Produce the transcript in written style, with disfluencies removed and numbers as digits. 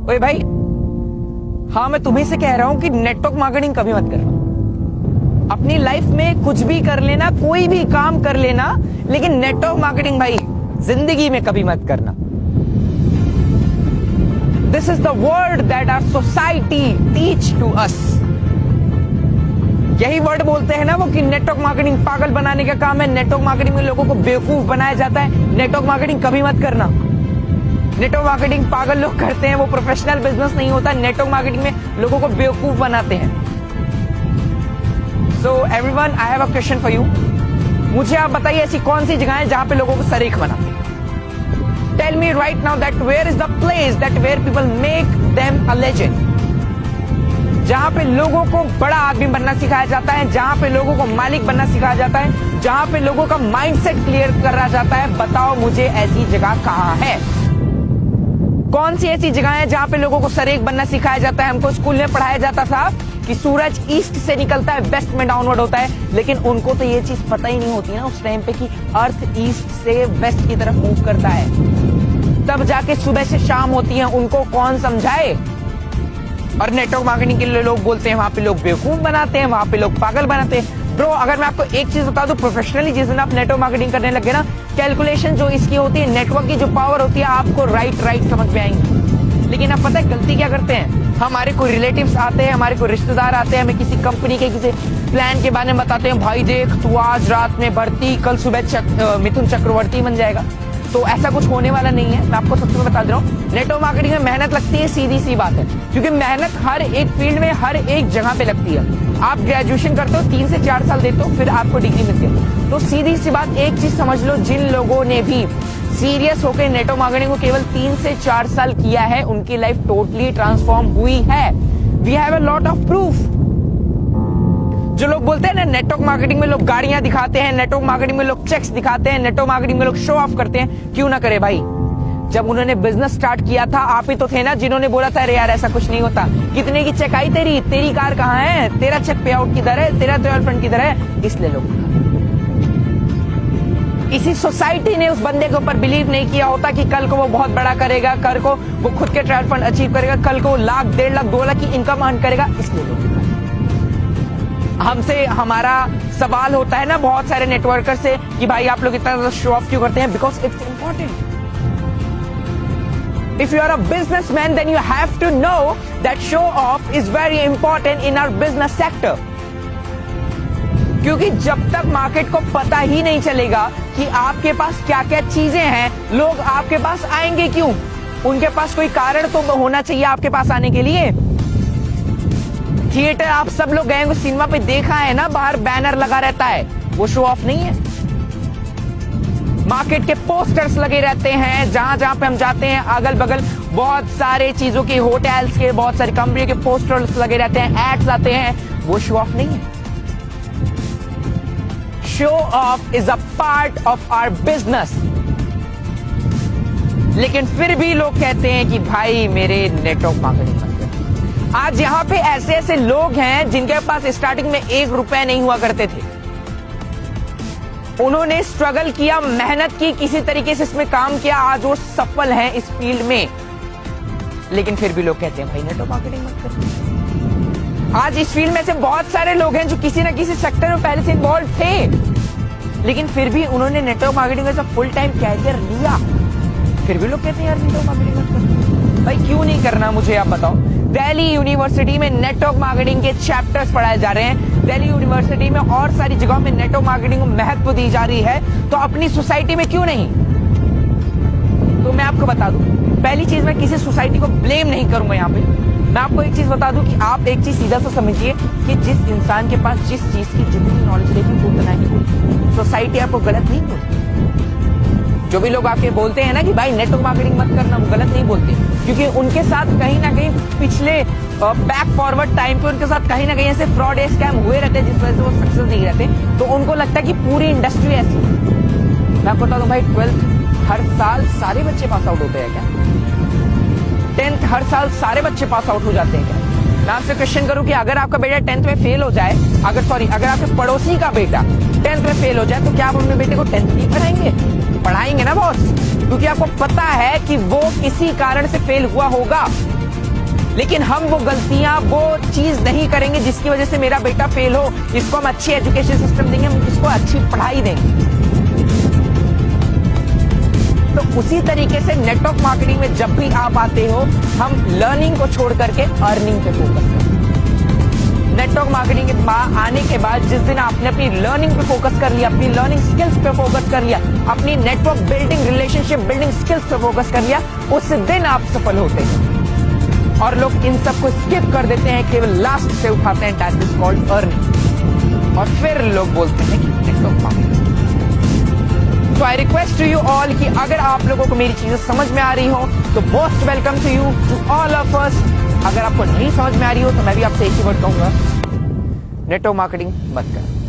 ओए भाई, हाँ मैं तुम्ही से कह रहा हूं कि नेटवर्क मार्केटिंग कभी मत करना। अपनी लाइफ में कुछ भी कर लेना, कोई भी काम कर लेना, लेकिन नेटवर्क मार्केटिंग भाई जिंदगी में कभी मत करना। This is the word that our society teach to us. यही वर्ड बोलते हैं ना वो कि नेटवर्क मार्केटिंग पागल बनाने का काम है, नेटवर्क मार्केटिंग में लोगों को बेवकूफ बनाया जाता है। नेटवर्क मार्केटिंग कभी मत करना। नेटवर्क मार्केटिंग पागल लोग करते हैं, वो प्रोफेशनल बिजनेस नहीं होता। नेटवर्क मार्केटिंग में लोगों को बेवकूफ बनाते हैं। So everyone, I have a question for you. मुझे आप बताइए ऐसी कौन सी जगह है जहां पे लोगों को सरीख बनाते हैं। Tell me right now that where is the place that where people make them a legend. जहां पे लोगों को बड़ा आदमी बनना सिखाया जाता है, जहां पे लोगों को मालिक बनना सिखाया जाता है, जहां पे लोगों का माइंडसेट क्लियर करा जाता है। बताओ मुझे ऐसी जगह कहां है? कौन सी ऐसी जगह है जहां पे लोगों को सरेख बनना सिखाया जाता है? हमको स्कूल में पढ़ाया जाता था कि सूरज ईस्ट से निकलता है, वेस्ट में डाउनवर्ड होता है, लेकिन उनको तो ये चीज पता ही नहीं होती ना उस टाइम पे कि अर्थ ईस्ट से वेस्ट की तरफ मूव करता है। तब जाके सुबह से शाम होती है, उनको कौन समझाए? और नेटवर्क मार्केटिंग के लिए लोग बोलते हैं वहां पे लोग बेवकूफ बनाते हैं, वहां पे लोग पागल बनाते हैं। ब्रो, अगर मैं आपको एक चीज बता दूं, प्रोफेशनली जिस दिन आप नेटवर्क मार्केटिंग करने लगे ना, कैलकुलेशन जो इसकी होती है, नेटवर्क की जो पावर होती है, आपको राइट समझ में आएंगी। लेकिन आप पता है गलती क्या करते हैं? हमारे कोई रिलेटिव्स आते हैं, हमारे कोई रिश्तेदार आते हैं, हमें किसी कंपनी के किसी प्लान के बारे में बताते हैं, भाई देख तू आज रात में भर्ती, कल सुबह मिथुन चक्रवर्ती बन जाएगा। तो ऐसा कुछ होने वाला नहीं है। मैं आपको सबसे पहले बता दे रहा हूँ, नेटवर्क मार्केटिंग में मेहनत लगती है, सीधी सी बात है, क्योंकि मेहनत हर एक फील्ड में हर एक जगह पे लगती है। आप ग्रेजुएशन करते हो, 3 से 4 साल देते हो, फिर आपको डिग्री मिलती है। तो सीधी सी बात, एक चीज समझ लो, जिन लोगों ने भी सीरियस होकर नेटवर्क मार्केटिंग को केवल 3 से 4 साल किया है, उनकी लाइफ टोटली ट्रांसफॉर्म हुई है। We have a lot of proof. जो लोग बोलते हैं ना नेटवर्क मार्केटिंग में लोग गाड़ियां दिखाते हैं, नेटवर्क मार्केटिंग में लोग चेक्स दिखाते हैं, नेटवर्क मार्केटिंग में लोग शो ऑफ करते हैं, क्यों ना करे भाई? जब उन्होंने बिजनेस स्टार्ट किया था, आप ही तो थे ना जिन्होंने बोला था अरे यार ऐसा कुछ नहीं होता। कितने की चेक आई तेरी कार कहाँ है, तेरा चेक पे आउट किधर है, तेरा ट्रायल फंड किधर है? इसलिए लोग, इसी सोसाइटी ने उस बंदे के ऊपर बिलीव नहीं किया होता कि कल को वो बहुत बड़ा करेगा, कल को वो खुद के ट्रायल फंड अचीव करेगा, कल को 1 लाख 1.5 लाख 2 लाख की इनकम अर्न करेगा। इसलिए लोग, हमसे हमारा सवाल होता है ना बहुत सारे नेटवर्कर से कि भाई आप लोग इतना शो ऑफ क्यों करते हैं? Because it's important. If you are a businessman, then you have to know that show off is very important in our business sector. क्योंकि जब तक मार्केट को पता ही नहीं चलेगा कि आपके पास क्या क्या चीजें हैं, लोग आपके पास आएंगे क्यों? उनके पास कोई कारण तो होना चाहिए आपके पास आने के लिए। थिएटर आप सब लोग गए होंगे, सिनेमा पे देखा है ना, बाहर बैनर लगा रहता है, वो शो ऑफ नहीं है। मार्केट के पोस्टर्स लगे रहते हैं, जहां जहां पे हम जाते हैं अगल बगल बहुत सारे चीजों के, होटल्स के, बहुत सारी कंपनी के पोस्टर्स लगे रहते हैं, एड्स आते हैं, वो शो ऑफ नहीं है। Show off is a part of our business. लेकिन फिर भी लोग कहते हैं कि भाई मेरे नेटवर्क मार्केटिंग मत कर। आज यहां पे ऐसे ऐसे लोग हैं जिनके पास स्टार्टिंग में 1 रुपया नहीं हुआ करते थे। उन्होंने स्ट्रगल किया, मेहनत की, किसी तरीके से इसमें काम किया, आज वो सफल हैं इस फील्ड में। लेकिन फिर भी लोग कहते हैं भाई नेटवर्क मार्केटिंग मत कर। आज इस फील्ड में से बहुत सारे लोग हैं जो किसी ना किसी सेक्टर में पहले से इन्वॉल्व थे, लेकिन फिर भी उन्होंने network marketing as a full time career लिया। फिर भी लोग कहते हैं यार नेटवर्क मार्केटिंग मत कर। भाई क्यों नहीं करना, मुझे आप बताओ। दिल्ली यूनिवर्सिटी में नेटवर्क मार्केटिंग के चैप्टर्स पढ़ाए जा रहे हैं, दिल्ली यूनिवर्सिटी में और सारी जगहों में नेटवर्क मार्केटिंग को महत्व दी जा रही है, तो अपनी सोसाइटी में क्यों नहीं? तो मैं आपको बता दूं, पहली चीज, मैं किसी सोसाइटी को ब्लेम नहीं करूंगा यहाँ पे। मैं आपको एक चीज बता दूं कि आप एक चीज सीधा सा समझिए कि जिस इंसान के पास जिस चीज की जितनी नॉलेज रहेगी उतना ही बोलती। सोसाइटी आपको गलत नहीं बोलती। जो भी लोग आपके बोलते हैं ना कि भाई नेटवर्क मार्केटिंग मत करना, वो गलत नहीं बोलते, क्योंकि उनके साथ कहीं ना कहीं पिछले बैक फॉरवर्ड टाइम पे उनके साथ कहीं ना कहीं ऐसे फ्रॉड स्कैम हुए रहते हैं, जिस वजह से वो सक्सेस नहीं रहते। तो उनको लगता है कि पूरी इंडस्ट्री ऐसी है। मैं आपको बता दूं भाई, 12th हर साल सारे बच्चे पास आउट होते हैं क्या? 10th हर साल सारे बच्चे पास आउट हो जाते हैं क्या? मैं आपसे क्वेश्चन करूं कि अगर आपका बेटा 10th में फेल हो जाए, अगर आपके पड़ोसी का बेटा 10th में फेल हो जाए, तो क्या आप अपने बेटे को 10th नहीं पढ़ाएंगे ना बॉस? क्योंकि आपको पता है कि वो किसी कारण से फेल हुआ होगा। लेकिन हम वो गलतियां, वो चीज नहीं करेंगे जिसकी वजह से मेरा बेटा फेल हो। इसको हम अच्छी एजुकेशन सिस्टम देंगे, हम इसको अच्छी पढ़ाई देंगे। तो उसी तरीके से नेटवर्क मार्केटिंग में जब भी आप आते हो, हम लर्निंग को छोड़ करके अर्निंग पे फोकस करते हैं। नेटवर्क मार्केटिंग के आने के बाद जिस दिन आपने अपनी लर्निंग पे फोकस कर लिया, अपनी लर्निंग स्किल्स पे फोकस कर लिया, अपनी network building, relationship building skills पे फोकस कर लिया, उस दिन आप सफल होते हैं। और लोग इन सबको स्किप कर देते हैं, केवल लास्ट से उठाते हैं, दैट इज कॉल्ड अर्निंग। और फिर लोग बोलते हैं कि नेटवर्क मार्केटिंग। तो I request to you all कि अगर आप लोगों को मेरी चीजें समझ में आ रही हो तो most welcome to you, to all of us. अगर आपको नहीं समझ में आ रही हो तो मैं भी आपसे एक ही वर्ड कहूंगा, नेटवर्क मार्केटिंग मत कर।